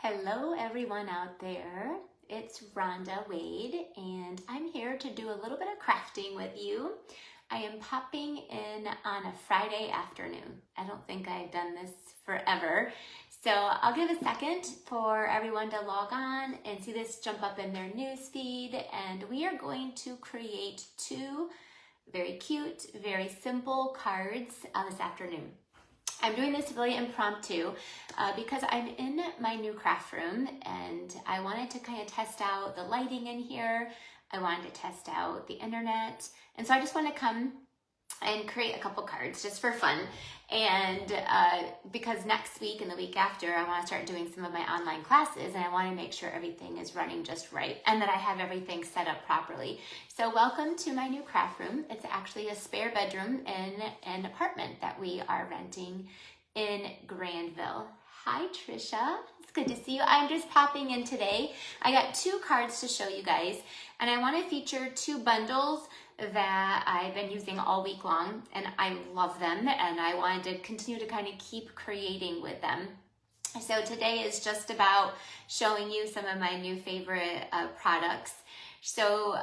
Hello everyone out there, it's Rhonda Wade and I'm here to do a little bit of crafting with you. I am popping in on a Friday afternoon. I don't think I've done this forever, so I'll give a second for everyone to log on and see this jump up in their news feed, and we are going to create two very cute, very simple cards this afternoon. I'm doing this really impromptu because I'm in my new craft room and I wanted to kind of test out the lighting in here. I wanted to test out the internet. And so I just want to come and create a couple cards just for fun. And because next week and the week after, I want to start doing some of my online classes and I want to make sure everything is running just right and that I have everything set up properly. So welcome to my new craft room. It's actually a spare bedroom in an apartment that we are renting in Granville. Hi, Trisha. It's good to see you. I'm just popping in today. I got two cards to show you guys, and I want to feature two bundles that I've been using all week long, and I love them, and I wanted to continue to kind of keep creating with them. So today is just about showing you some of my new favorite products. So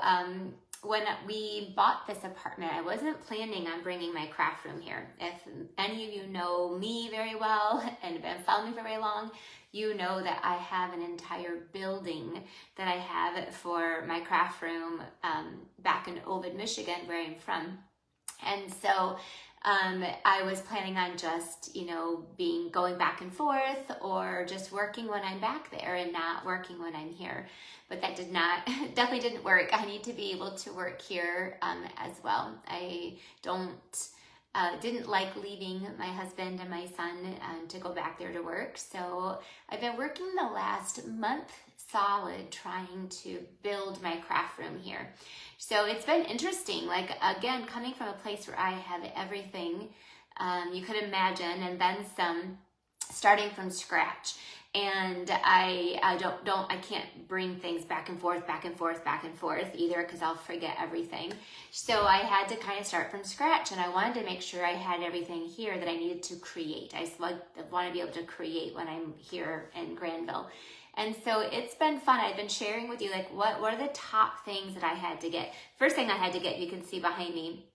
when we bought this apartment, I wasn't planning on bringing my craft room here. If any of you know me very well and have been following me for very long, you know that I have an entire building that I have for my craft room back in Ovid, Michigan, where I'm from. And so I was planning on just, going back and forth or just working when I'm back there and not working when I'm here. But that definitely didn't work. I need to be able to work here as well. I didn't like leaving my husband and my son to go back there to work. So I've been working the last month solid trying to build my craft room here. So it's been interesting, again, coming from a place where I have everything you could imagine and then some, starting from scratch. And I can't bring things back and forth either, because I'll forget everything. So I had to kind of start from scratch, and I wanted to make sure I had everything here that I needed to create. I want to be able to create when I'm here in Granville. And so it's been fun. I've been sharing with you what are the top things that I had to get. First thing I had to get, you can see behind me,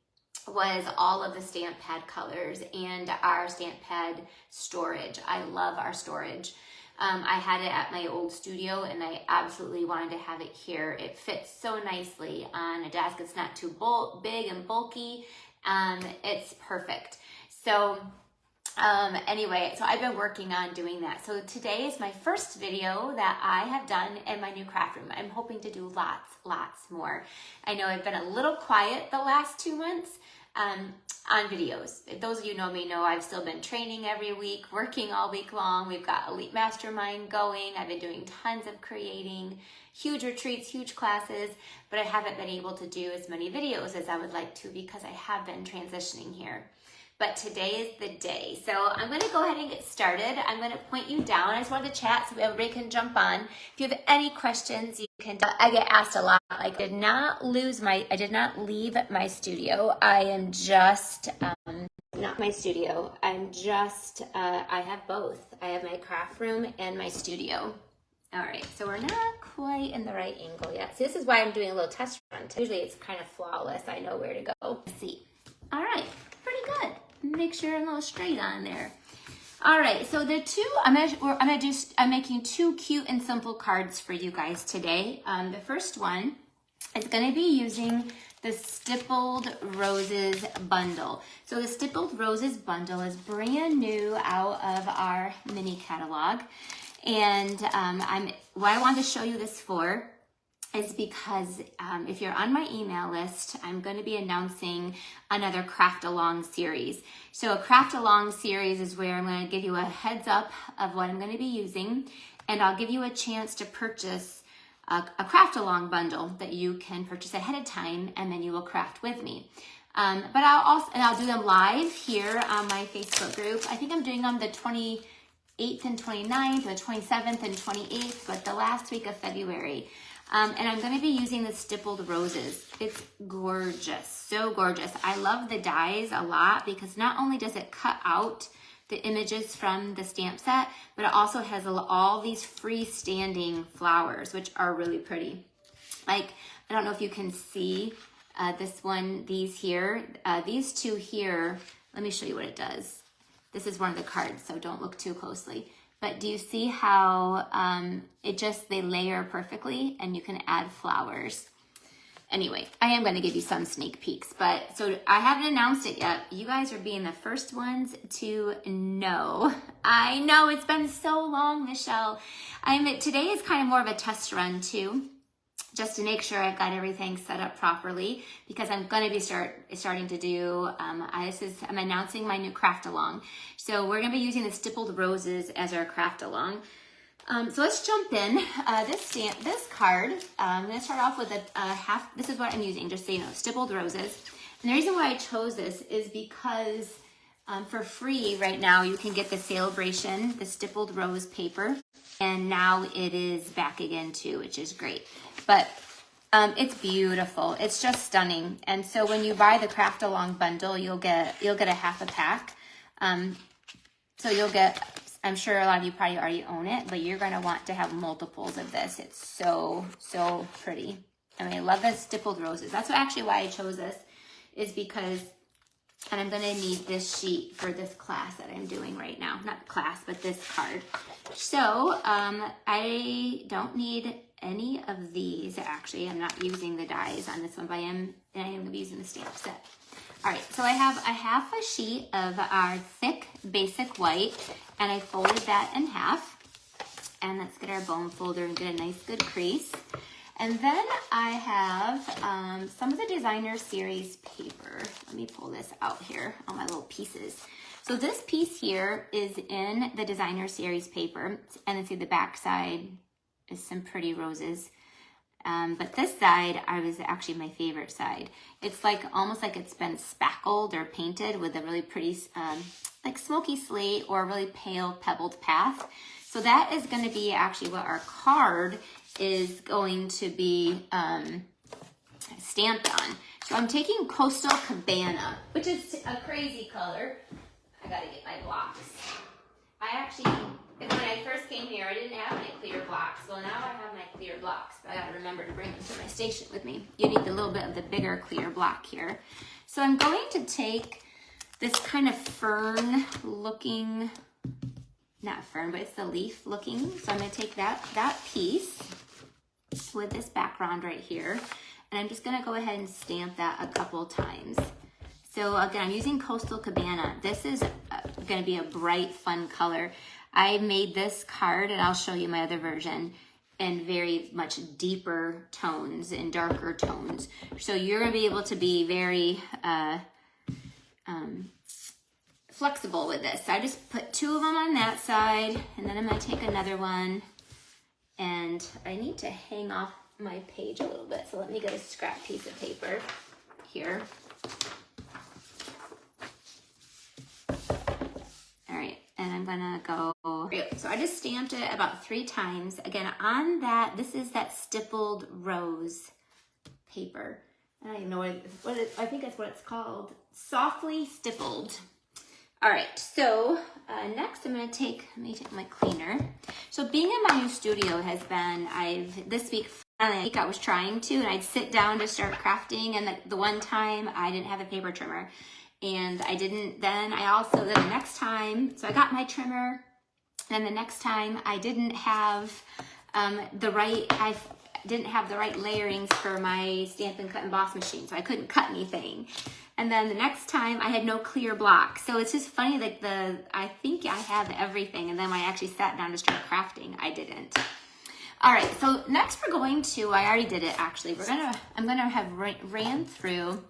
was all of the stamp pad colors and our stamp pad storage. I love our storage. I had it at my old studio and I absolutely wanted to have it here. It fits so nicely on a desk. It's not too big and bulky. It's perfect. So anyway, so I've been working on doing that. So today is my first video that I have done in my new craft room. I'm hoping to do lots more. I know I've been a little quiet the last 2 months on videos. Those of you who know me know I've still been training every week, working all week long. We've got Elite Mastermind going. I've been doing tons of creating, huge retreats, huge classes, but I haven't been able to do as many videos as I would like to because I have been transitioning here. But today is the day. So I'm gonna go ahead and get started. I'm gonna point you down. I just wanted to chat so everybody can jump on. If you have any questions, you can, I get asked a lot. I did not leave my studio. I am just, not my studio. I have both. I have my craft room and my studio. All right, so we're not quite in the right angle yet. So this is why I'm doing a little test run. Usually it's kind of flawless. I know where to go. Let's see. All right, pretty good. Make sure I'm a little straight on there. All right, so the two, I'm making two cute and simple cards for you guys today. The first one is gonna be using the Stippled Roses bundle. So the Stippled Roses bundle is brand new out of our mini catalog. And what I wanted to show you this for is because if you're on my email list, I'm going to be announcing another Craft Along series. So a Craft Along series is where I'm going to give you a heads up of what I'm going to be using, and I'll give you a chance to purchase a Craft Along bundle that you can purchase ahead of time, and then you will craft with me. But I'll do them live here on my Facebook group. I think I'm doing them the 28th and 29th, or 27th and 28th, but the last week of February. And I'm going to be using the Stippled Roses. It's gorgeous, so gorgeous. I love the dies a lot because not only does it cut out the images from the stamp set, but it also has all these freestanding flowers, which are really pretty. Like, I don't know if you can see this one, these here, these two here. Let me show you what it does. This is one of the cards, so don't look too closely. But do you see how they layer perfectly, and you can add flowers. Anyway, I am going to give you some sneak peeks, but so I haven't announced it yet. You guys are being the first ones to know. I know it's been so long, Michelle. Today is kind of more of a test run too, just to make sure I've got everything set up properly, because I'm going to be starting to do, I'm announcing my new craft along. So we're going to be using the Stippled Roses as our craft along. So let's jump in. This card, I'm going to start off with this is what I'm using, just so you know, Stippled Roses. And the reason why I chose this is because for free right now, you can get the Celebration, the Stippled Rose paper. And now it is back again too, which is great. But it's beautiful. It's just stunning. And so when you buy the craft along bundle, you'll get a half a pack. So you'll get, I'm sure a lot of you probably already own it, but you're going to want to have multiples of this. It's so, so pretty. I mean, I love the Stippled Roses. That's actually why I chose this, is because, and I'm going to need this sheet for this class that I'm doing right now. Not class, but this card. So I don't need any of these. Actually, I'm not using the dies on this one, but I am going to be using the stamp set. All right, so I have a half a sheet of our thick basic white, and I folded that in half. And let's get our bone folder and get a nice good crease. And then I have some of the Designer Series paper. Let me pull this out here, all my little pieces. So this piece here is in the Designer Series paper, and then see the back side is some pretty roses. But this side was actually my favorite side. It's like almost like it's been spackled or painted with a really pretty like smoky slate or a really pale pebbled path. So that is going to be actually what our card is going to be stamped on. So I'm taking Coastal Cabana, which is a crazy color. I gotta get my blocks. When I first came here, I didn't have my clear blocks. Well, now I have my clear blocks, but I gotta remember to bring them to my station with me. You need a little bit of the bigger clear block here. So I'm going to take this kind of fern looking, not fern, but it's the leaf looking. So I'm gonna take that piece with this background right here, and I'm just gonna go ahead and stamp that a couple times. So again, I'm using Coastal Cabana. This is gonna be a bright, fun color. I made this card, and I'll show you my other version, in very much deeper tones and darker tones. So you're gonna be able to be very flexible with this. So I just put 2 of them on that side, and then I'm gonna take another one, and I need to hang off my page a little bit. So let me get a scrap piece of paper here. All right, and I'm gonna go, so I just stamped it about 3 times. Again, on that, this is that Stippled Rose paper. I don't even know what I think that's what it's called. Softly Stippled. All right, so next I'm gonna let me take my cleaner. So being in my new studio has been, this week I was trying to, and I'd sit down to start crafting, and the one time I didn't have a paper trimmer, and I didn't, then the next time, so I got my trimmer, and the next time I didn't have the right layerings for my Stampin' Cut Emboss machine, so I couldn't cut anything. And then the next time I had no clear block. So it's just funny, like I think I have everything, and then when I actually sat down to start crafting, I didn't. All right, so next we're going to, I already did it actually, I'm gonna have ran through,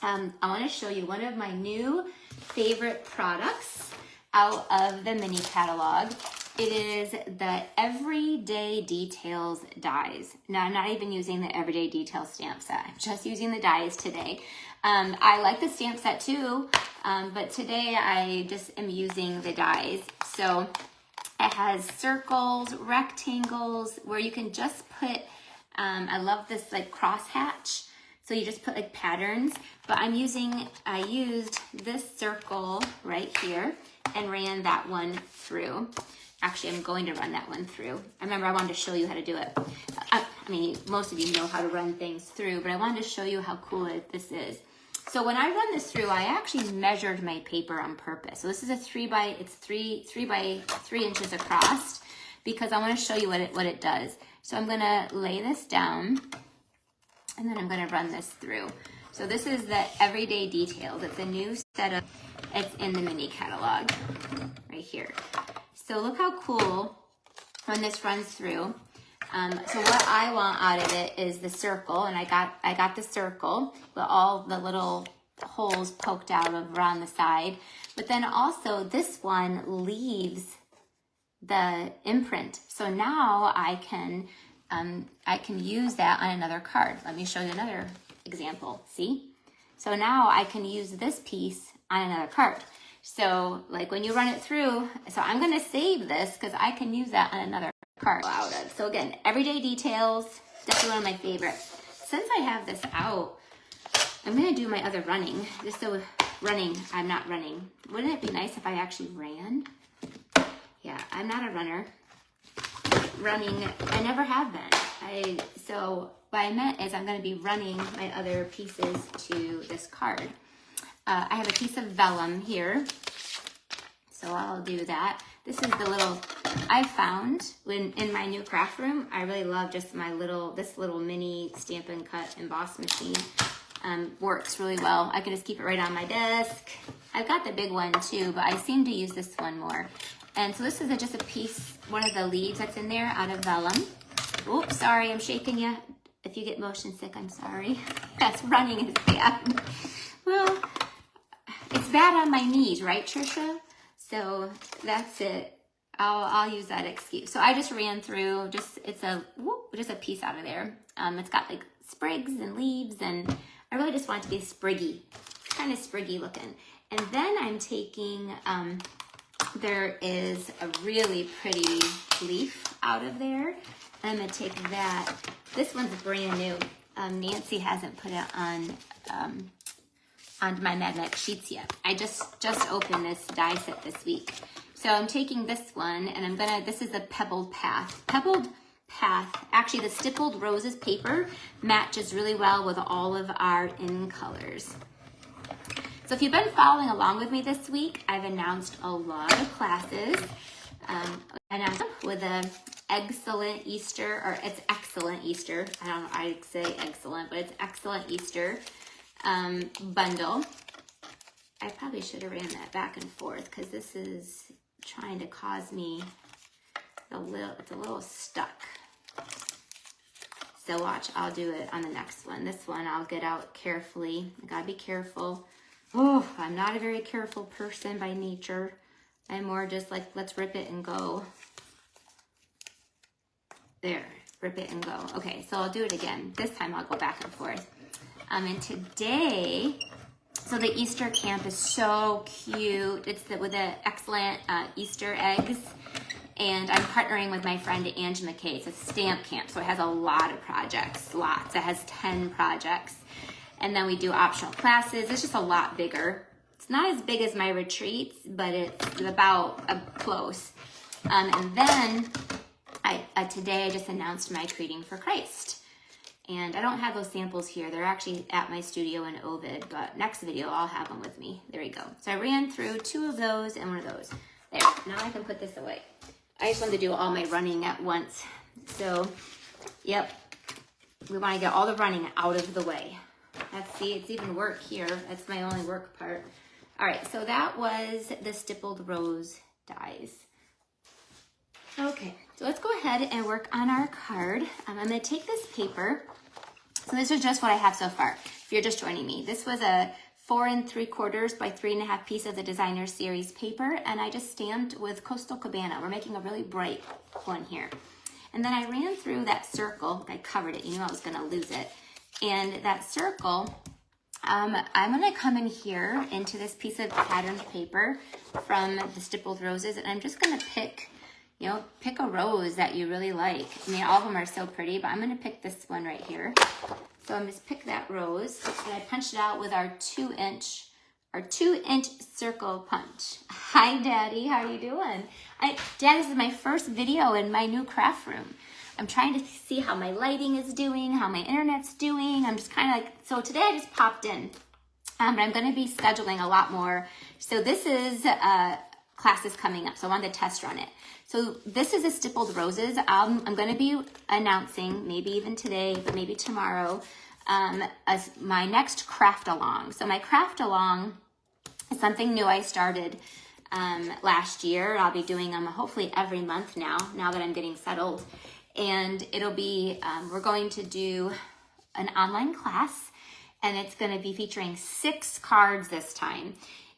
I wanna show you one of my new favorite products out of the mini catalog. It is the Everyday Details dies. Now, I'm not even using the Everyday Details stamp set. I'm just using the dies today. I like the stamp set too, but today I just am using the dies. So it has circles, rectangles, where you can just put, I love this like crosshatch. So you just put like patterns, but I used this circle right here, and ran that one through. Actually, I'm going to run that one through. I remember I wanted to show you how to do it. I mean, most of you know how to run things through, but I wanted to show you how cool this is. So when I run this through, I actually measured my paper on purpose. So this is a 3 by 3 inches across, because I want to show you what it does. So I'm gonna lay this down, and then I'm gonna run this through. So this is the Everyday Details. It's a new set of, it's in the mini catalog right here. So look how cool when this runs through. So what I want out of it is the circle, and I got the circle with all the little holes poked out around the side. But then also this one leaves the imprint. So now I can use that on another card. Let me show you another example. See? So now I can use this piece on another card. So like when you run it through, so I'm gonna save this because I can use that on another card. So again, Everyday Details, definitely one of my favorites. Since I have this out, I'm gonna do my other running. Just so I'm not running. Wouldn't it be nice if I actually ran? Yeah, I'm not a runner. Running, I never have been. So what I meant is I'm gonna be running my other pieces to this card. I have a piece of vellum here, so I'll do that. This is the little, I found when in my new craft room, I really love just this little mini Stampin' Cut emboss machine. Works really well. I can just keep it right on my desk. I've got the big one too, but I seem to use this one more. And so this is just a piece, one of the leaves that's in there out of vellum. Oops, sorry, I'm shaking you. If you get motion sick, I'm sorry. Yes, running is bad. Well, it's bad on my knees, right, Trisha? So that's it. I'll use that excuse. So I just ran through, just a piece out of there. It's got like sprigs and leaves, and I really just want it to be spriggy, kind of spriggy looking. And then I'm taking, there is a really pretty leaf out of there. I'm gonna take that. This one's brand new. Nancy hasn't put it on my magnetic sheets yet. I just opened this die set this week. So I'm taking this one, and this is the Pebbled Path. Pebbled Path, actually the Stippled Roses paper matches really well with all of our in colors. So if you've been following along with me this week, I've announced a lot of classes. With an excellent Easter, or it's excellent Easter. I don't know, I say excellent, but it's excellent Easter bundle. I probably should have ran that back and forth because this is trying to cause me it's a little stuck. So watch, I'll do it on the next one. This one I'll get out carefully. I gotta be careful. Oh, I'm not a very careful person by nature. I'm more just like, let's rip it and go. There, rip it and go. Okay, so I'll do it again. This time I'll go back and forth. And today, so the Easter camp is so cute. It's with the excellent Easter eggs. And I'm partnering with my friend Ange McKay. It's a stamp camp, so it has a lot of projects, lots. It has 10 projects. And then we do optional classes. It's just a lot bigger. It's not as big as my retreats, but it's about close. And then today I just announced my Creating for Christ. And I don't have those samples here. They're actually at my studio in Ovid, but next video I'll have them with me. There you go. So I ran through 2 of those and 1 of those. There, now I can put this away. I just wanted to do all my running at once. So, yep, we want to get all the running out of the way. See, it's even work here. That's my only work part. All right, so that was the Stippled Rose dies. Okay, so let's go ahead and work on our card. I'm going to take this paper. So this is just what I have so far, if you're just joining me. This was a 4 3/4 by 3.5 piece of the Designer Series paper, and I just stamped with Coastal Cabana. We're making a really bright one here. And then I ran through that circle. I covered it. You know I was going to lose it. And that circle, I'm going to come in here into this piece of patterned paper from the Stippled Roses, and I'm just going to pick a rose that you really like. I mean, all of them are so pretty, but I'm going to pick this one right here. So I'm just pick that rose, and I punched it out with our 2-inch our 2-inch circle punch. Hi, Daddy, how are you doing? Dad, this is my first video in my new craft room. I'm trying to see how my lighting is doing, how my internet's doing. I'm just kind of like, so today I just popped in, but I'm gonna be scheduling a lot more. So this is classes coming up, so I wanted to test run it. So this is a Stippled Roses. I'm gonna be announcing, maybe even today, but maybe tomorrow, as my next craft along. So my craft along is something new I started last year. I'll be doing them hopefully every month now that I'm getting settled. And it'll be, we're going to do an online class, and it's gonna be featuring 6 cards this time.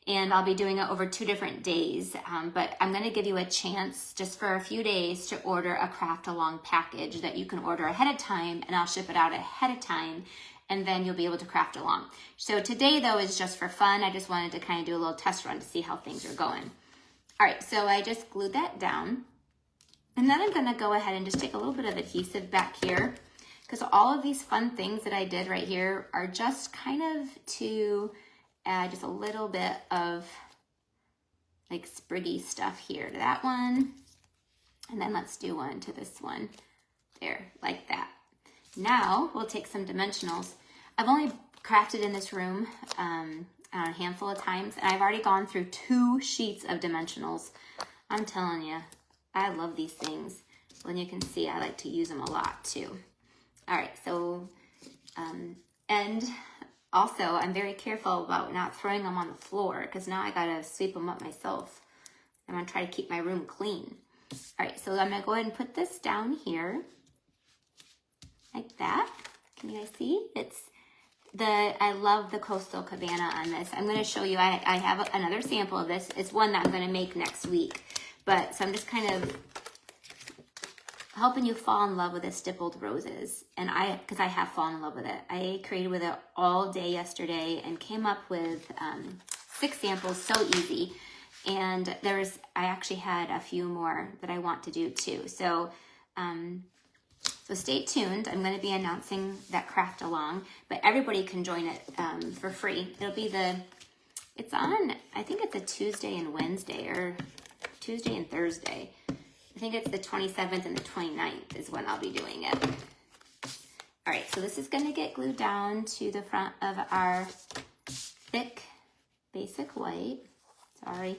And I'll be doing it over 2 different days. But I'm gonna give you a chance just for a few days to order a craft along package that you can order ahead of time, and I'll ship it out ahead of time, and then you'll be able to craft along. So today though is just for fun. I just wanted to kind of do a little test run to see how things are going. All right, so I just glued that down. And then I'm gonna go ahead and just take a little bit of adhesive back here, because all of these fun things that I did right here are just kind of to add just a little bit of like spriggy stuff here to that one. And then let's do one to this one. There, like that. Now we'll take some dimensionals. I've only crafted in this room a handful of times, and I've already gone through 2 sheets of dimensionals. I'm telling you, I love these things. When you can see, I like to use them a lot too. All right, so, and also I'm very careful about not throwing them on the floor, because now I gotta sweep them up myself. I'm gonna try to keep my room clean. All right, so I'm gonna go ahead and put this down here, like that. Can you guys see? I love the Coastal Cabana on this. I'm gonna show you, I have another sample of this. It's one that I'm gonna make next week. But, so I'm just kind of helping you fall in love with the Stippled Roses. And because I have fallen in love with it. I created with it all day yesterday and came up with 6 samples, so easy. And I actually had a few more that I want to do too. So, so stay tuned. I'm going to be announcing that craft along, but everybody can join it for free. It'll be it's on, I think it's a Tuesday and Wednesday, or Tuesday and Thursday. I think it's the 27th and the 29th is when I'll be doing it. All right, so this is going to get glued down to the front of our thick basic white. Sorry.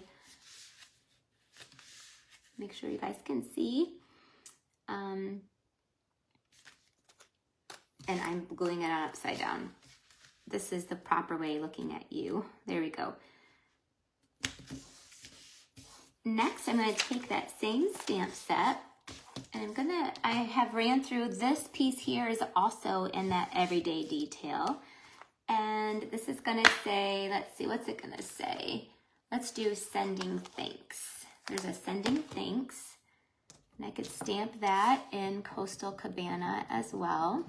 Make sure you guys can see. And I'm gluing it on upside down. This is the proper way looking at you. There we go. Next, I'm going to take that same stamp set, and I have ran through this piece here is also in that everyday detail. And this is going to say, let's see, what's it going to say? Let's do sending thanks. There's a sending thanks. And I could stamp that in Coastal Cabana as well.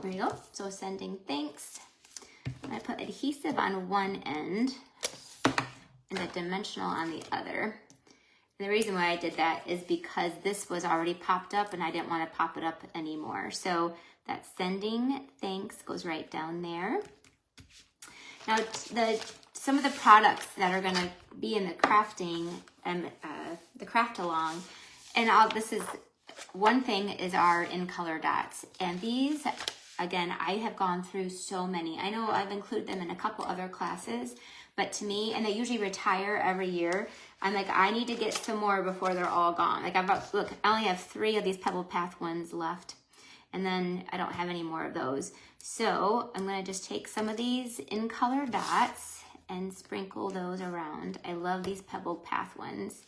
There you go. So sending thanks. And I put adhesive on one end and a dimensional on the other. And the reason why I did that is because this was already popped up and I didn't want to pop it up anymore. So that sending thanks goes right down there. Now some of the products that are going to be in the crafting and the craft along, and this is one thing is our in color dots, and these. Again, I have gone through so many. I know I've included them in a couple other classes, but to me, and they usually retire every year, I'm like, I need to get some more before they're all gone. Like look, I only have 3 of these Pebble Path ones left, and then I don't have any more of those. So I'm gonna just take some of these in color dots and sprinkle those around. I love these Pebble Path ones.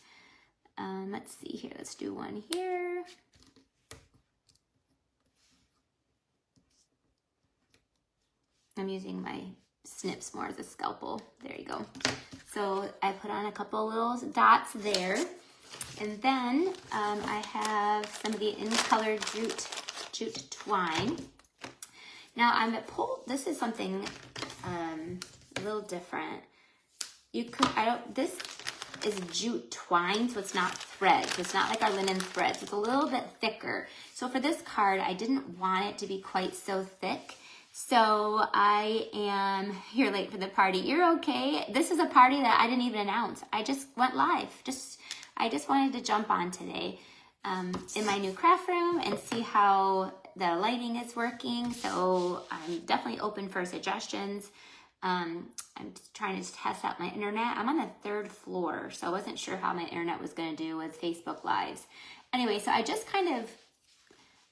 Let's see here, let's do one here. I'm using my snips more as a scalpel. There you go. So I put on a couple little dots there. And then I have some of the in-color jute twine. Now this is something a little different. This is jute twine, so it's not thread. So it's not like our linen thread. So it's a little bit thicker. So for this card, I didn't want it to be quite so thick. So I am here late for the party. You're okay. This is a party that I didn't even announce. I just went live. I just wanted to jump on today in my new craft room and see how the lighting is working. So I'm definitely open for suggestions. I'm just trying to test out my internet. I'm on the 3rd floor, so I wasn't sure how my internet was going to do with Facebook Lives. Anyway, so I'm just going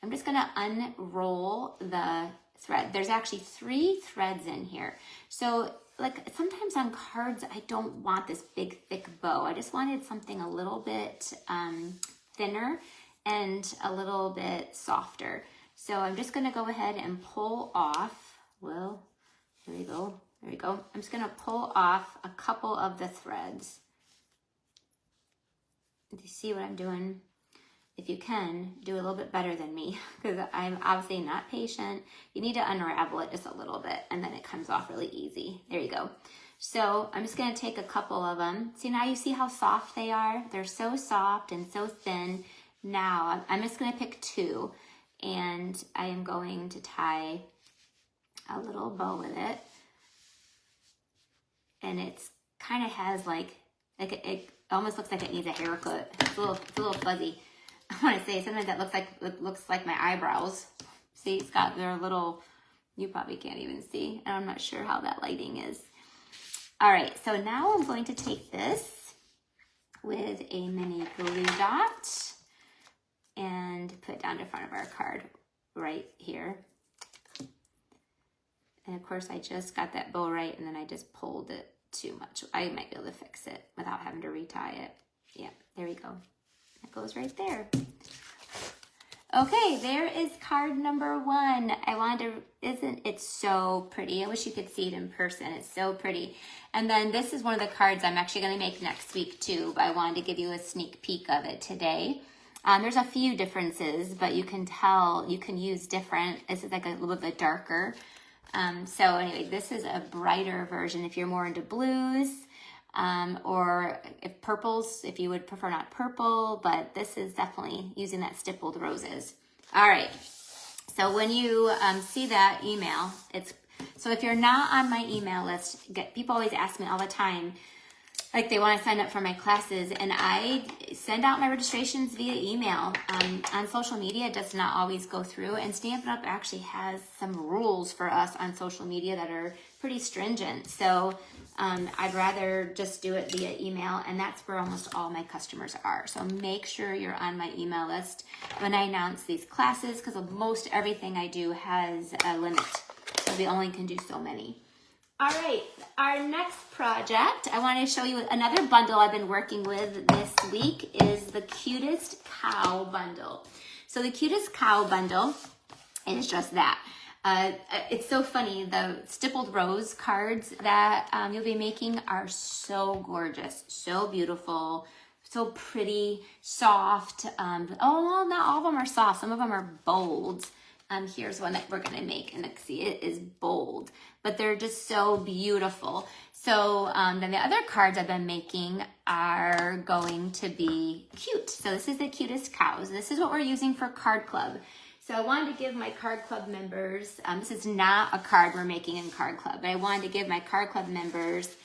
to unroll the thread. There's actually 3 threads in here. So like sometimes on cards, I don't want this big, thick bow. I just wanted something a little bit thinner and a little bit softer. So I'm just going to go ahead and pull off. Well, here we go. There we go. I'm just going to pull off a couple of the threads. Do you see what I'm doing? If you can, do a little bit better than me, because I'm obviously not patient. You need to unravel it just a little bit, and then it comes off really easy. There you go. So I'm just going to take a couple of them. See, now you see how soft they are? They're so soft and so thin. Now I'm just going to pick 2, and I am going to tie a little bow with it. And it's kind of has like it almost looks like it needs a haircut. It's a little fuzzy. I want to say sometimes it looks like my eyebrows. See, it's got their little, you probably can't even see. And I'm not sure how that lighting is. All right, so now I'm going to take this with a mini glue dot and put it down in front of our card right here. And of course, I just got that bow right, and then I just pulled it too much. I might be able to fix it without having to retie it. Yeah, there we go. It goes right there. Okay, there is card number 1. Isn't it so pretty? I wish you could see it in person. It's so pretty. And then this is one of the cards I'm actually going to make next week too, but I wanted to give you a sneak peek of it today. There's a few differences, but you can tell you can use different. This is like a little bit darker. So anyway, this is a brighter version if you're more into blues, or if purples, if you would prefer not purple, but this is definitely using that stippled roses. All right. So when you see that email, so if you're not on my email list, people always ask me all the time, like they want to sign up for my classes, and I send out my registrations via email. On social media, it does not always go through, and Stampin' Up! Actually has some rules for us on social media that are pretty stringent. So I'd rather just do it via email, and that's where almost all my customers are. So make sure you're on my email list when I announce these classes, because most everything I do has a limit. So we only can do so many. All right, our next project, I want to show you another bundle I've been working with this week is the Cutest Cow bundle. So the Cutest Cow bundle is just that. It's so funny, the stippled rose cards that you'll be making are so gorgeous, so beautiful, so pretty, soft. Oh, well, not all of them are soft. Some of them are bold. Here's one that we're going to make, and see, it is bold, but they're just so beautiful. So then the other cards I've been making are going to be cute. So this is the Cutest Cows. This is what we're using for Card Club. So I wanted to give my Card Club members, this is not a card we're making in Card Club, but I wanted to give my Card Club members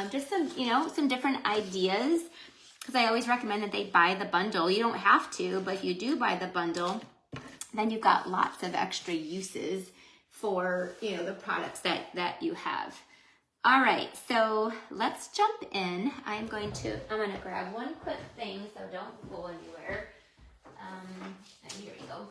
just some, some different ideas, because I always recommend that they buy the bundle. You don't have to, but if you do buy the bundle, then you've got lots of extra uses for, the products that you have. All right, so let's jump in. I'm going to grab one quick thing so don't go anywhere. And here we go.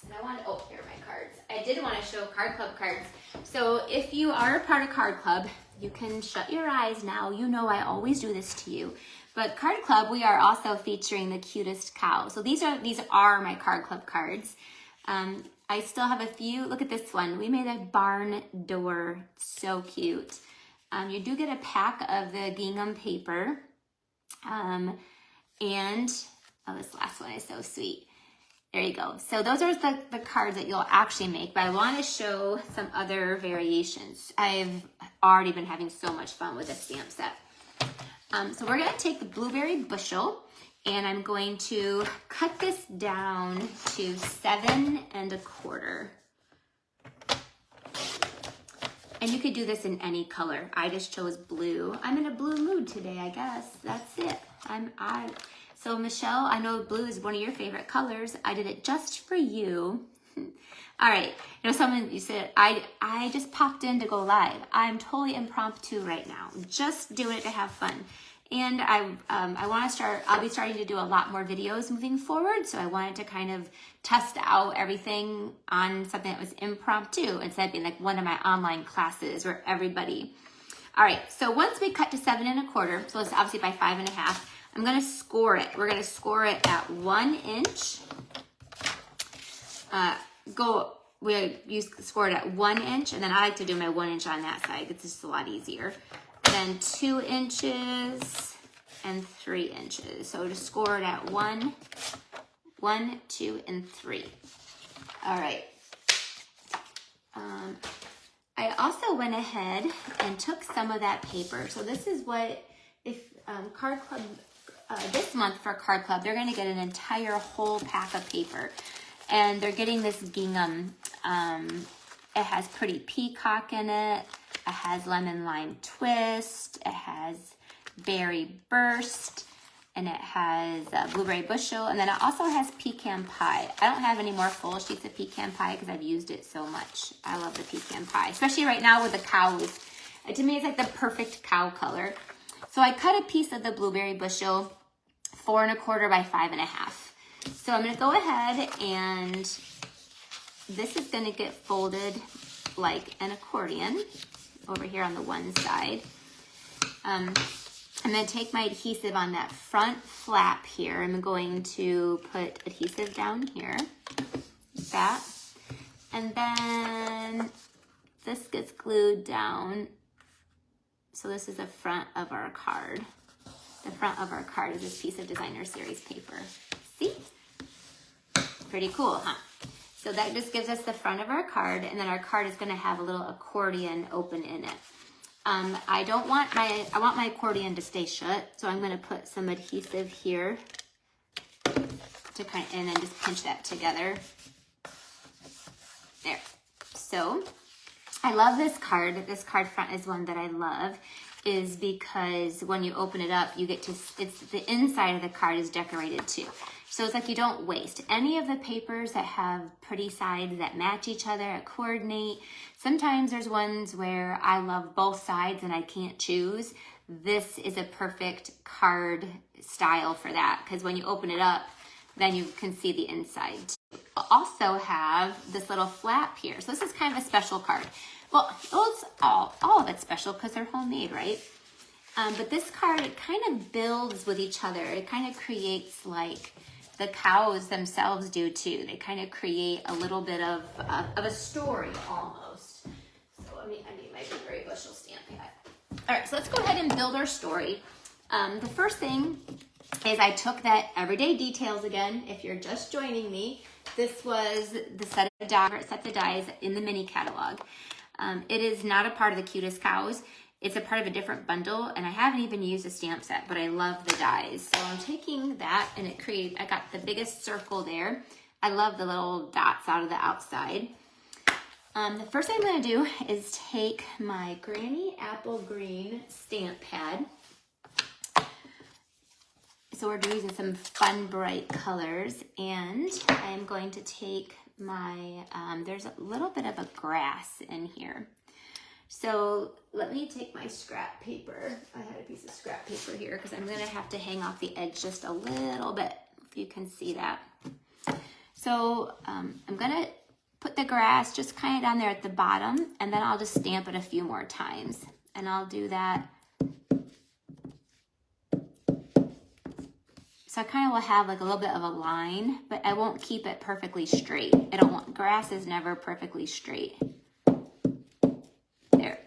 And here are my cards. I did want to show Card Club cards. So if you are a part of Card Club, you can shut your eyes now. I always do this to you. But Card Club, we are also featuring the Cutest Cow. So these are my Card Club cards. I still have a few. Look at this one. We made a barn door. So cute. You do get a pack of the gingham paper. And this last one is so sweet. There you go. So those are the cards that you'll actually make, but I want to show some other variations. I've already been having so much fun with this stamp set. So we're going to take the blueberry bushel, and I'm going to cut this down to 7 1/4. And you could do this in any color. I just chose blue. I'm in a blue mood today, I guess. That's it. So Michelle, I know blue is one of your favorite colors. I did it just for you. All right, you said, I just popped in to go live. I'm totally impromptu right now, just doing it to have fun. And I want to start, I'll be starting to do a lot more videos moving forward. So I wanted to kind of test out everything on something that was impromptu instead of being like one of my online classes where everybody. All right, so once we cut to 7 1/4, so it's obviously by 5 1/2, I'm gonna score it. We're gonna score it at 1 inch. We score it at 1 inch, and then I like to do my 1 inch on that side. It's just a lot easier. Then 2 inches and 3 inches. So just score it at 1, 2, and 3. All right. I also went ahead and took some of that paper. So this is what, if Card Club, this month for Card Club, they're gonna get an entire whole pack of paper. And they're getting this gingham. It has Pretty Peacock in it. It has Lemon Lime Twist. It has Berry Burst. And it has Blueberry Bushel. And then it also has Pecan Pie. I don't have any more full sheets of Pecan Pie because I've used it so much. I love the Pecan Pie, especially right now with the cows. To me, it's like the perfect cow color. So I cut a piece of the Blueberry Bushel, 4 1/4 by 5 1/2. So I'm going to go ahead and this is going to get folded like an accordion over here on the one side. I'm going to take my adhesive on that front flap here. I'm going to put adhesive down here, like that. And then this gets glued down. So this is the front of our card. The front of our card is this piece of Designer Series paper. See? Pretty cool, huh? So that just gives us the front of our card, and then our card is gonna have a little accordion open in it. I want my accordion to stay shut, so I'm gonna put some adhesive here to and then just pinch that together. There. So I love this card. This card front is one that I love, is because when you open it up, you get to, it's the inside of the card is decorated too. So it's like you don't waste any of the papers that have pretty sides that match each other, that coordinate. Sometimes there's ones where I love both sides and I can't choose. This is a perfect card style for that, because when you open it up, then you can see the inside. I'll also have this little flap here. So this is kind of a special card. Well, it's all of it's special because they're homemade, right? But this card, it kind of builds with each other. It kind of creates like the cows themselves do too. They kind of create a little bit of a story almost. So I need my Blueberry Bushel stamp pad. All right, so let's go ahead and build our story. The first thing is I took that Everyday Details again. If you're just joining me, this was the set of dies in the mini catalog. It is not a part of the Cutest cows. It's a part of a different bundle, and I haven't even used a stamp set, but I love the dies. So I'm taking that, and I got the biggest circle there. I love the little dots out of the outside. The first thing I'm gonna do is take my Granny Apple Green stamp pad. So we're using some fun, bright colors, and I'm going to take my, there's a little bit of a grass in here. So let me take my scrap paper. I had a piece of scrap paper here because I'm gonna have to hang off the edge just a little bit, if you can see that. So I'm gonna put the grass just kind of down there at the bottom, and then I'll just stamp it a few more times. And I'll do that. So I kind of will have like a little bit of a line, but I won't keep it perfectly straight. Grass is never perfectly straight. There.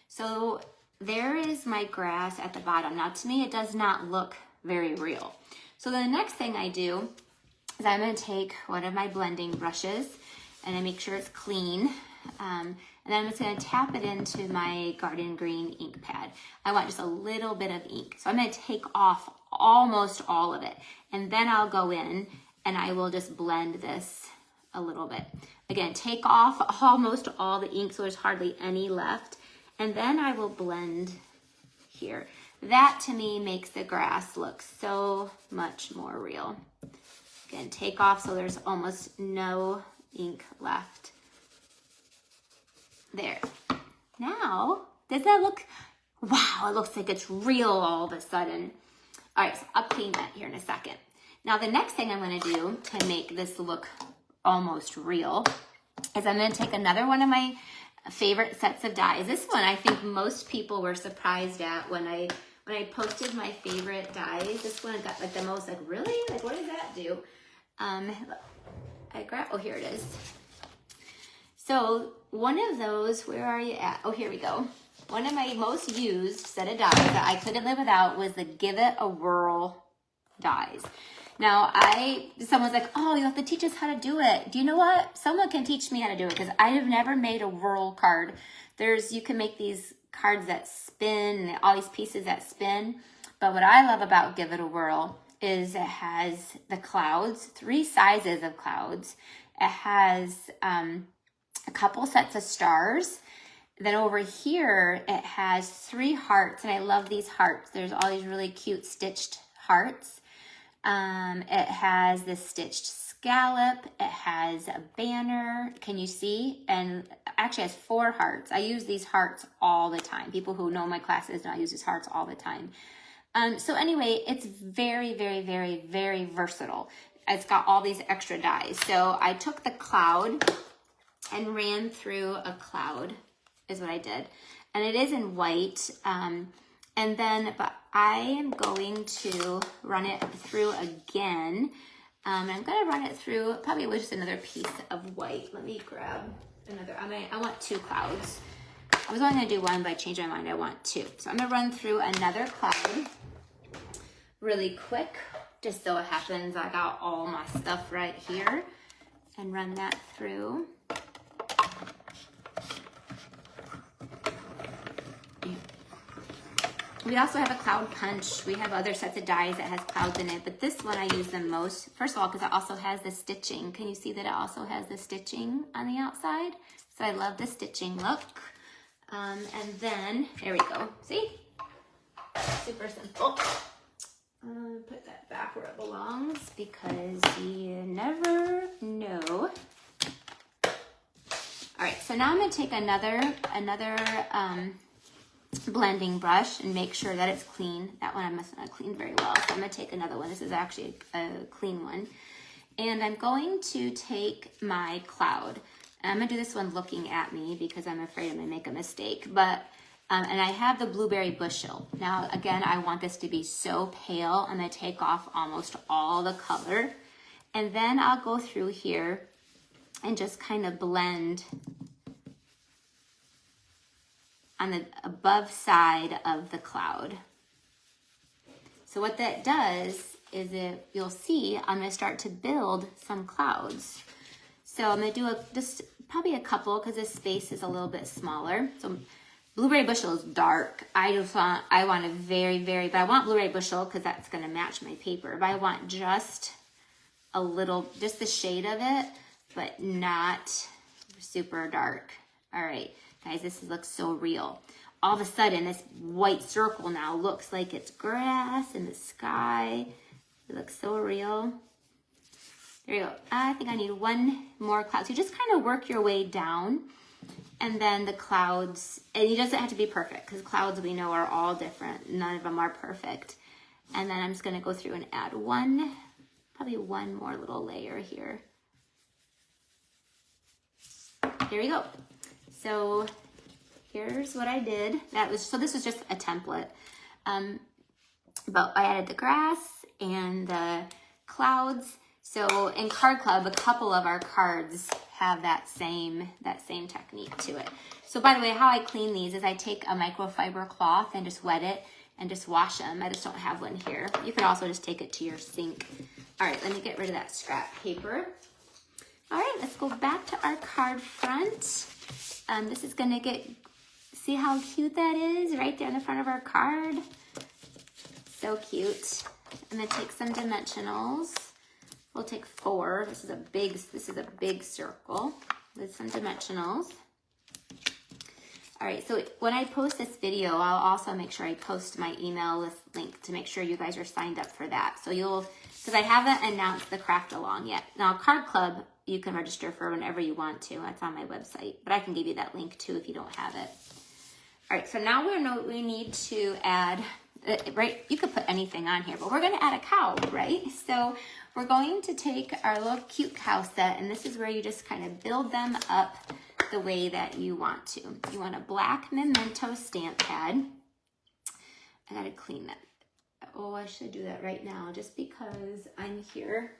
So there is my grass at the bottom. Now to me, it does not look very real. So the next thing I do is I'm gonna take one of my blending brushes and I make sure it's clean. And then I'm just gonna tap it into my Garden Green ink pad. I want just a little bit of ink. So I'm gonna take off almost all of it. And then I'll go in and I will just blend this a little bit. Again, take off almost all the ink so there's hardly any left. And then I will blend here. That to me makes the grass look so much more real. Again, take off so there's almost no ink left. There. Now, does that look, wow, it looks like it's real all of a sudden. All right, so I'll clean that here in a second. Now the next thing I'm gonna do to make this look almost real is I'm gonna take another one of my favorite sets of dies. This one I think most people were surprised at when I posted my favorite dies. This one got like the most, like, really? Like, what does that do? I grabbed, oh, here it is. So one of those, where are you at? Oh, here we go. One of my most used set of dies that I couldn't live without was the Give It a Whirl dies. Now, someone's like, oh, you have to teach us how to do it. Do you know what? Someone can teach me how to do it because I have never made a whirl card. You can make these cards that spin, and all these pieces that spin. But what I love about Give It a Whirl is it has the clouds, 3 sizes of clouds. It has a couple sets of stars. Then over here, it has 3 hearts, and I love these hearts. There's all these really cute stitched hearts. It has this stitched scallop. It has a banner. Can you see? And actually has 4 hearts. I use these hearts all the time. People who know my classes know I use these hearts all the time. So anyway, it's very, very, very, very versatile. It's got all these extra dies. So I took the cloud and ran through a cloud is what I did. And it is in white. But I am going to run it through again. I'm going to run it through probably with just another piece of white. Let me grab another. I want 2 clouds. I was only going to do 1, but I changed my mind. I want 2. So I'm going to run through another cloud really quick. Just so it happens I got all my stuff right here. And run that through. We also have a cloud punch. We have other sets of dies that has clouds in it, but this one I use the most. First of all, because it also has the stitching. Can you see that it also has the stitching on the outside? So I love the stitching look. And then, there we go. See? Super simple. Put that back where it belongs because you never know. All right, so now I'm gonna take another blending brush and make sure that it's clean. That one I must not have cleaned very well. So I'm going to take another one. This is actually a clean one. And I'm going to take my cloud. And I'm going to do this one looking at me because I'm afraid I'm going to make a mistake. But, and I have the blueberry bushel. Now, again, I want this to be so pale. I'm going to take off almost all the color. And then I'll go through here and just kind of blend on the above side of the cloud. So what that does is you'll see I'm gonna start to build some clouds. So I'm gonna do just probably a couple because this space is a little bit smaller. So blueberry bushel is dark. I want a very, very, but I want blueberry bushel because that's gonna match my paper. But I want just a little, just the shade of it, but not super dark. All right. Guys, this looks so real. All of a sudden, this white circle now looks like it's grass in the sky. It looks so real. There you go. I think I need 1 more cloud. So you just kind of work your way down. And then the clouds, and it doesn't have to be perfect because clouds we know are all different. None of them are perfect. And then I'm just going to go through and add probably one more little layer here. There we go. So here's what I did. So this was just a template. But I added the grass and the clouds. So in Card Club, a couple of our cards have that same technique to it. So by the way, how I clean these is I take a microfiber cloth and just wet it and just wash them. I just don't have one here. You can also just take it to your sink. All right, let me get rid of that scrap paper. All right, let's go back to our card front. This is gonna see how cute that is right there in the front of our card. So cute. I'm gonna take some dimensionals. We'll take 4. This is a big circle with some dimensionals. All right, so when I post this video, I'll also make sure I post my email list link to make sure you guys are signed up for that. So because I haven't announced the craft along yet. Now, Card Club, you can register for whenever you want to. That's on my website, but I can give you that link too if you don't have it. All right, so now we need to add, right, you could put anything on here, but we're gonna add a cow, right? So we're going to take our little cute cow set, and this is where you just kind of build them up the way that you want to. You want a black memento stamp pad. I gotta clean that. Oh, I should do that right now just because I'm here.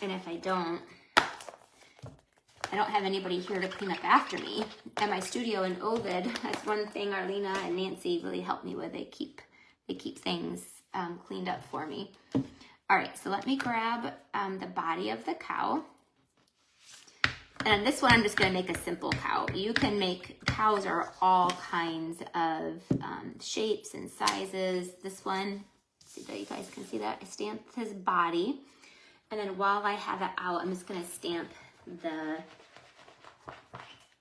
And if I don't have anybody here to clean up after me. At my studio in Ovid, that's one thing Arlena and Nancy really helped me with. They keep things cleaned up for me. All right, so let me grab the body of the cow. And this one, I'm just gonna make a simple cow. You can make, cows are all kinds of shapes and sizes. This one, see that you guys can see that? I stamped his body. And then while I have it out, I'm just gonna stamp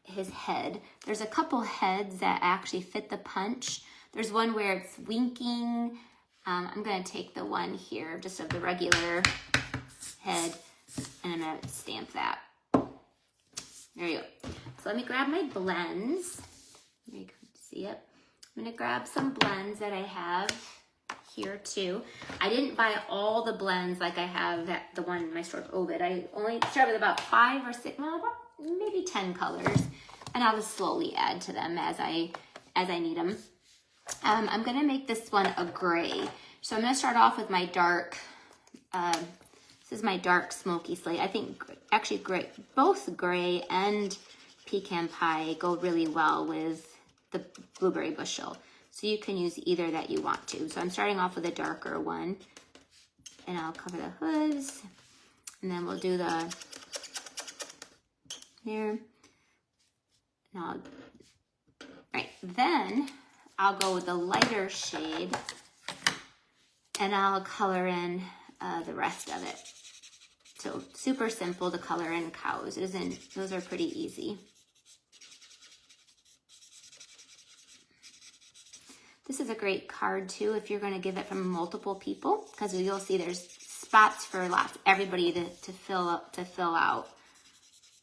his head. There's a couple heads that actually fit the punch. There's one where it's winking. I'm gonna take the one here, just of the regular head, and I'm gonna stamp that. There you go. So let me grab my blends. You can see it. I'm gonna grab some blends that I have here too. I didn't buy all the blends like I have at the one in my store, Ovid. I only started with about 5 or 6, well, about maybe 10 colors, and I'll just slowly add to them as I need them. I'm gonna make this one a gray. So I'm gonna start off with my dark, this is my dark smoky slate. I think actually both gray and pecan pie go really well with the blueberry bushel. So you can use either that you want to. So I'm starting off with a darker one, and I'll cover the hoods, and then we'll do the here. Right, then I'll go with the lighter shade, and I'll color in the rest of it. So super simple to color in cows. Those are pretty easy. This is a great card too if you're going to give it from multiple people, because you'll see there's spots for everybody to fill out.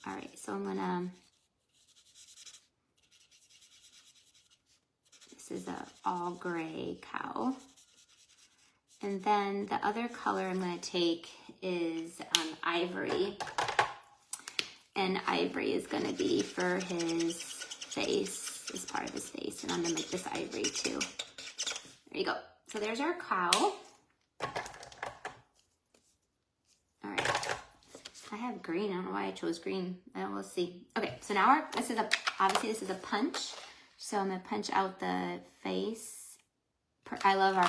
All right, so I'm gonna. This is a all gray cow. And then the other color I'm going to take is ivory. And ivory is going to be for his face, as part of his face. And I'm going to make this ivory too. There you go. So there's our cow. All right. I have green. I don't know why I chose green. We'll see. Okay, so now obviously this is a punch. So I'm going to punch out the face. I love our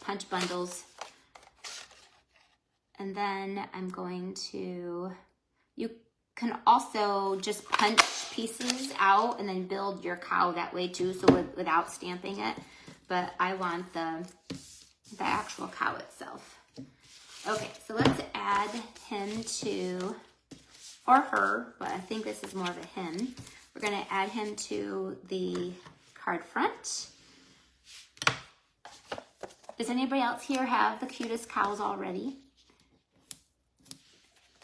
punch bundles. And then I'm going to, you can also just punch pieces out and then build your cow that way too, so without stamping it. But I want the actual cow itself. Okay, so let's add him to, or her, but I think this is more of a him. We're gonna add him to the card front. Does anybody else here have the cutest cows already?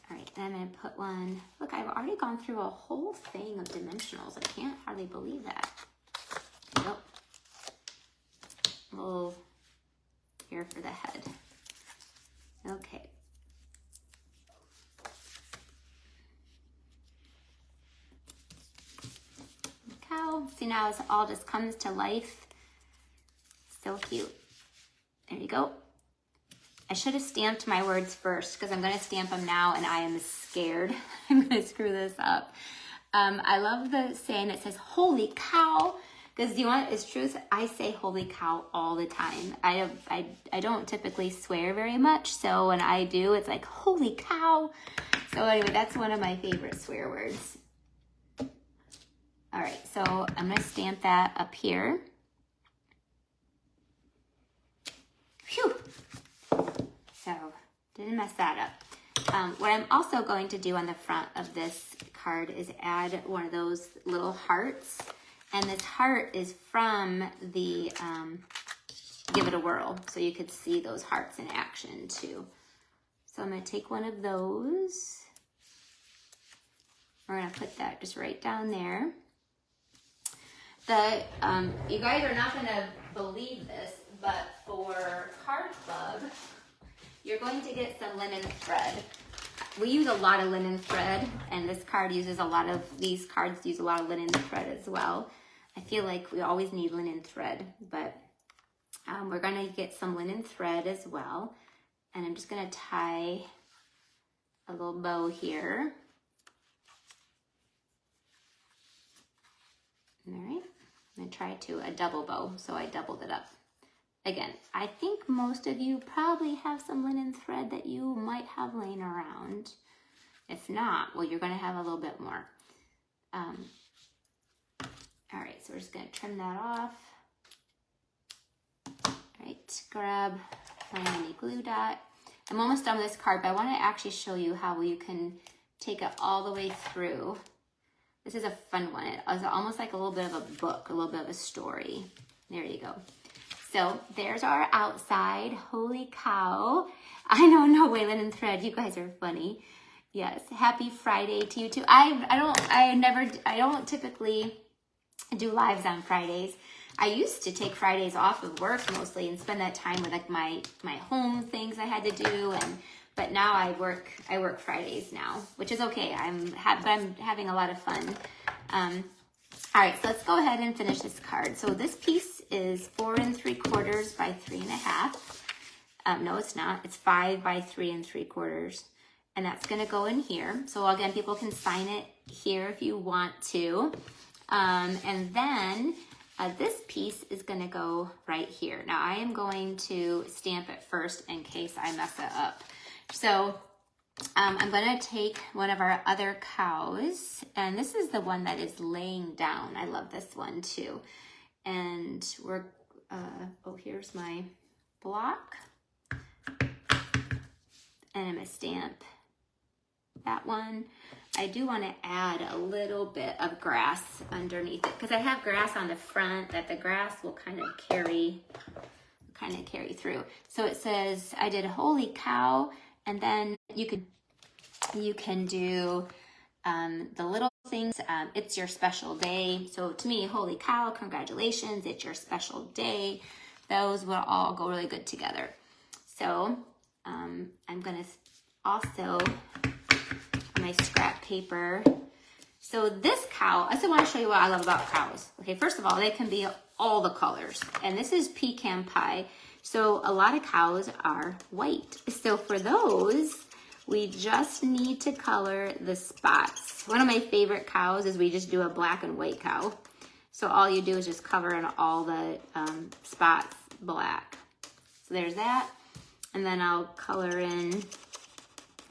All right, and I'm gonna put one, look, I've already gone through a whole thing of dimensionals. I can't hardly believe that. Nope. Oh, here for the head. Okay. Cow, see now it all just comes to life. So cute. There you go. I should have stamped my words first because I'm going to stamp them now and I am scared. I'm going to screw this up. I love the saying that says, holy cow, because you know what is truth? I say holy cow all the time. I don't typically swear very much, so when I do, it's like, holy cow. So anyway, that's one of my favorite swear words. All right, so I'm going to stamp that up here. Phew. So, didn't mess that up. What I'm also going to do on the front of this card is add one of those little hearts. And this heart is from the Give It a Whirl. So you could see those hearts in action too. So I'm gonna take one of those. We're gonna put that just right down there. You guys are not gonna believe this, but for Card Club, you're going to get some linen thread. We use a lot of linen thread, and this card uses a lot of, these cards use a lot of linen thread as well. I feel like we always need linen thread, but we're gonna get some linen thread as well. And I'm just gonna tie a little bow here. All right, I'm gonna try a double bow, so I doubled it up. Again, I think most of you probably have some linen thread that you might have laying around. If not, well, you're gonna have a little bit more. All right, so we're just gonna trim that off. All right, grab my mini glue dot. I'm almost done with this card, but I wanna actually show you how you can take it all the way through. This is a fun one. It's almost like a little bit of a book, a little bit of a story. There you go. So there's our outside. Holy cow. I know, no way, linen thread. You guys are funny. Yes, happy Friday to you too. I don't typically do lives on Fridays. I used to take Fridays off of work mostly and spend that time with like my home things I had to do, but now I work Fridays now, which is okay. But I'm having a lot of fun. All right, so let's go ahead and finish this card. So this piece is 4 3/4 by 3 1/2. No, it's not. It's 5 by 3 3/4. And that's gonna go in here. So again, people can sign it here if you want to. And then this piece is gonna go right here. Now I am going to stamp it first in case I mess it up. So I'm gonna take one of our other cows, and this is the one that is laying down. I love this one too. And we're, oh, here's my block. And I'm gonna stamp that one. I do wanna add a little bit of grass underneath it because I have grass on the front that the grass will kind of carry through. So it says, I did holy cow, and then you can do the little things. It's your special day. So to me, holy cow, congratulations, it's your special day. Those will all go really good together. So I'm gonna also, on my scrap paper, so this cow, I still want to show you what I love about cows. Okay, first of all, they can be all the colors. And this is pecan pie. So a lot of cows are white. So for those, we just need to color the spots. One of my favorite cows is we just do a black and white cow. So all you do is just cover in all the spots black. So there's that. And then I'll color in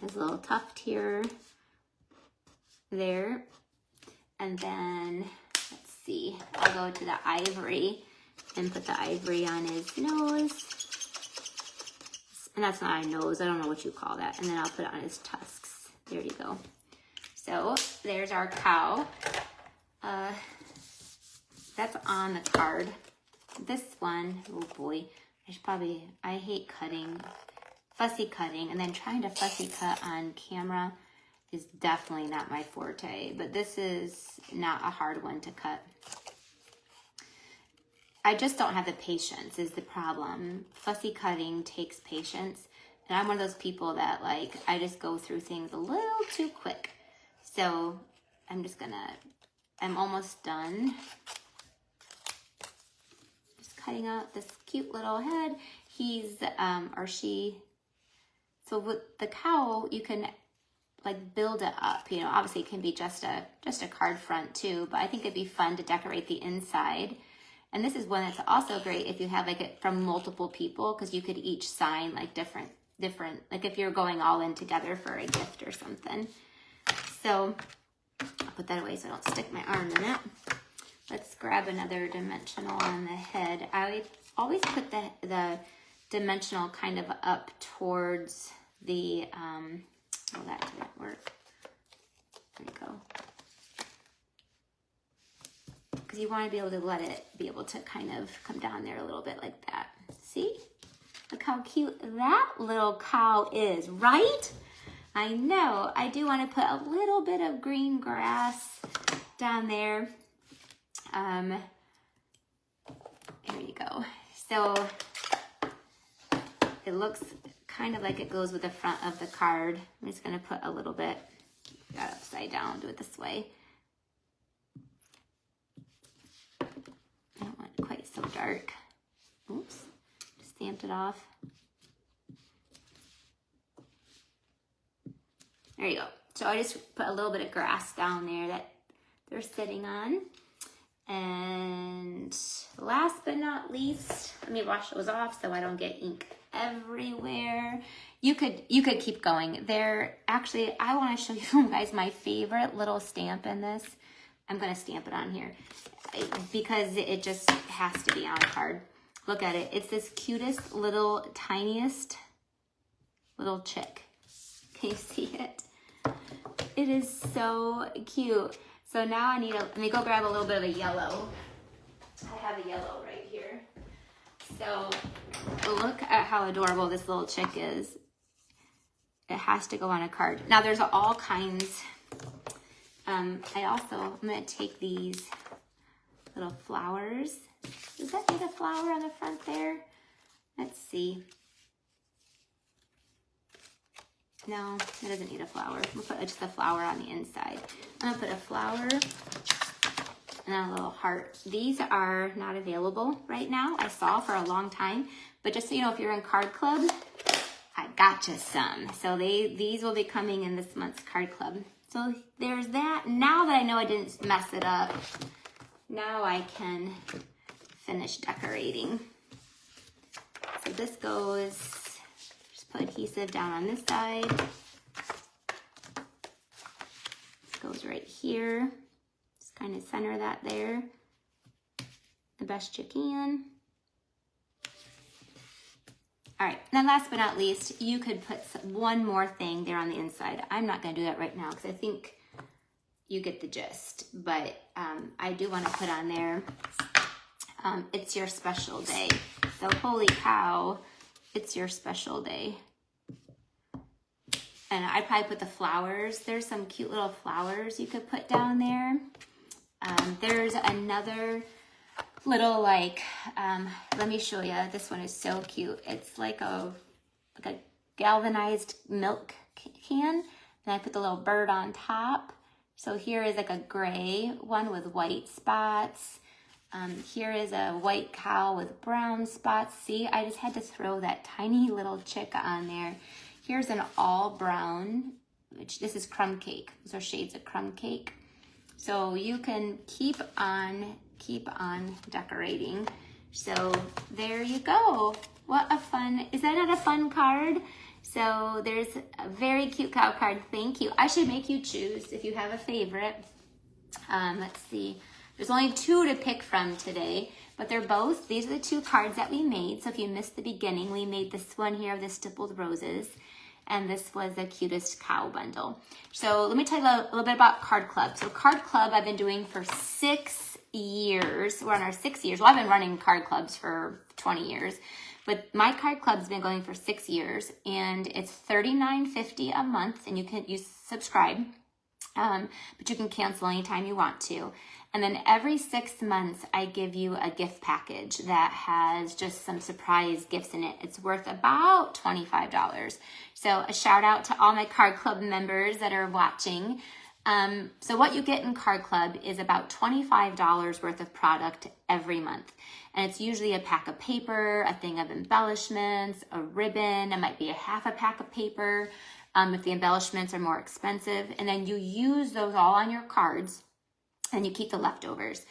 this little tuft here, there. And then, let's see, I'll go to the ivory and put the ivory on his nose. And that's not a nose, I don't know what you call that. And then I'll put it on his tusks. There you go. So there's our cow. That's on the card. This one, oh boy, I hate cutting, fussy cutting, and then trying to fussy cut on camera is definitely not my forte, but this is not a hard one to cut. I just don't have the patience is the problem. Fussy cutting takes patience, and I'm one of those people that I just go through things a little too quick. So I'm almost done. Just cutting out this cute little head. He's, or she, so with the cow, you can build it up, obviously it can be just a card front too, but I think it'd be fun to decorate the inside. And this is one that's also great if you have it from multiple people, because you could each sign different, if you're going all in together for a gift or something. So I'll put that away so I don't stick my arm in it. Let's grab another dimensional on the head. I always put the dimensional kind of up towards the, oh, that didn't work. There you go. Because because you want to be able to let it be able to kind of come down there a little bit like that. See? Look how cute that little cow is, right? I know. I do want to put a little bit of green grass down there. There you go. So it looks kind of like it goes with the front of the card. I'm just going to put a little bit, got it upside down, do it this way. I don't want it quite so dark. Oops, stamped it off. There you go. So I just put a little bit of grass down there that they're sitting on. And last but not least, let me wash those off so I don't get ink everywhere. You could keep going. Actually, I want to show you guys my favorite little stamp in this. I'm going to stamp it on here because it just has to be on a card. Look at it. It's this cutest little, tiniest little chick. Can you see it? It is so cute. So now let me go grab a little bit of a yellow. I have a yellow right here. So look at how adorable this little chick is. It has to go on a card. Now there's all kinds. I'm gonna take these little flowers. Does that need a flower on the front there? Let's see. No, it doesn't need a flower. We'll put just a flower on the inside. I'm gonna put a flower and a little heart. These are not available right now. I saw for a long time, but just so you know, if you're in card club, I got you some. So these will be coming in this month's card club. So there's that. Now that I know I didn't mess it up, now I can finish decorating. So this goes, put adhesive down on this side. Goes right here. Just kind of center that there the best you can. All right, and then last but not least, you could put one more thing there on the inside. I'm not gonna do that right now because I think you get the gist, but I do wanna put on there, it's your special day. So holy cow, it's your special day. And I'd probably put the flowers. There's some cute little flowers you could put down there. There's another little let me show you. This one is so cute. It's like a galvanized milk can. And I put the little bird on top. So here is like a gray one with white spots. Here is a white cow with brown spots. See, I just had to throw that tiny little chick on there. Here's an all brown, which this is crumb cake. Those are shades of crumb cake. So you can keep on decorating. So there you go. What a fun, is that not a fun card? So there's a very cute cow card. Thank you. I should make you choose if you have a favorite. Let's see. There's only 2 to pick from today, but these are the 2 cards that we made. So if you missed the beginning, we made this one here of the stippled roses, and this was the cutest cow bundle. So let me tell you a little bit about Card Club. So Card Club I've been doing for 6 years. We're on our 6 years. Well, I've been running card clubs for 20 years, but my card club's been going for 6 years, and it's $39.50 a month, and you subscribe, but you can cancel anytime you want to. And then every 6 months, I give you a gift package that has just some surprise gifts in it. It's worth about $25. So a shout out to all my Card Club members that are watching. So what you get in Card Club is about $25 worth of product every month. And it's usually a pack of paper, a thing of embellishments, a ribbon. It might be a half a pack of paper if the embellishments are more expensive. And then you use those all on your cards, and you keep the leftovers.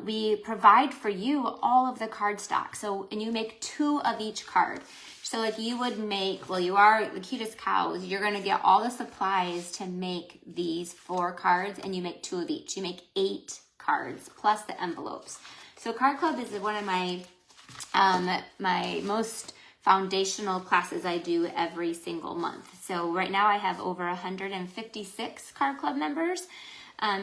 We provide for you all of the card stock. And you make 2 of each card. So if you would make, well, you are the cutest cows, you're gonna get all the supplies to make these 4 cards, and you make 2 of each. You make 8 cards plus the envelopes. So Card Club is one of my my most foundational classes I do every single month. So right now I have over 156 Card Club members.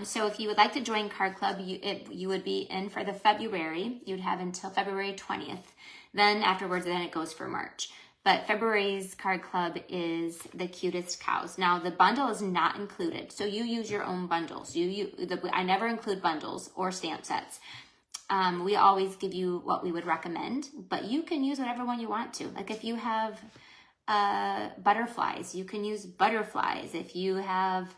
So if you would like to join Card Club, you would be in for the February. You'd have until February 20th. Then afterwards, then it goes for March. But February's Card Club is the Cutest cows. Now the bundle is not included, so you use your own bundles. I never include bundles or stamp sets. We always give you what we would recommend, but you can use whatever one you want to. Like if you have butterflies, you can use butterflies. If you have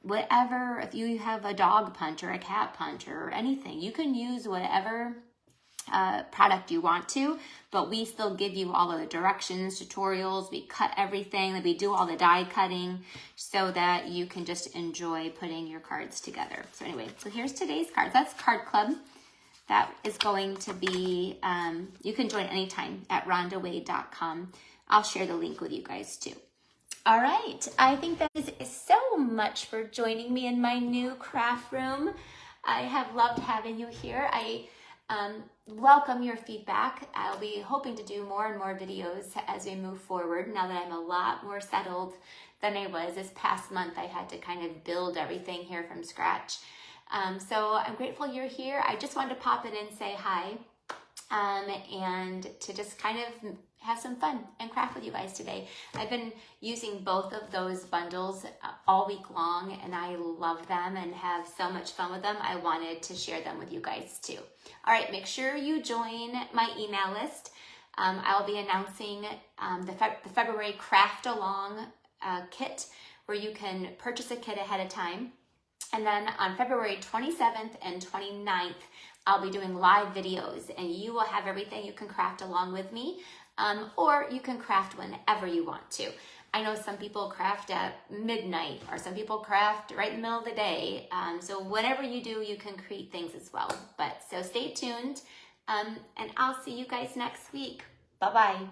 whatever, if you have a dog punch or a cat punch or anything, you can use whatever product you want to, but we still give you all of the directions, tutorials, we cut everything, we do all the die cutting so that you can just enjoy putting your cards together. So anyway, so here's today's cards. That's Card Club. That is going to be, you can join anytime at rondawade.com. I'll share the link with you guys too. All right, I think that is so much for joining me in my new craft room. I have loved having you here. I welcome your feedback. I'll be hoping to do more and more videos as we move forward now that I'm a lot more settled than I was. This past month I had to kind of build everything here from scratch. So I'm grateful you're here. I just wanted to pop in and say hi and to just kind of have some fun and craft with you guys today. I've been using both of those bundles all week long and I love them and have so much fun with them. I wanted to share them with you guys too. All right, make sure you join my email list. I'll be announcing the February Craft Along kit where you can purchase a kit ahead of time. And then on February 27th and 29th, I'll be doing live videos and you will have everything you can craft along with me. Or you can craft whenever you want to. I know some people craft at midnight or some people craft right in the middle of the day. So whatever you do, you can create things as well. But so stay tuned and I'll see you guys next week. Bye-bye.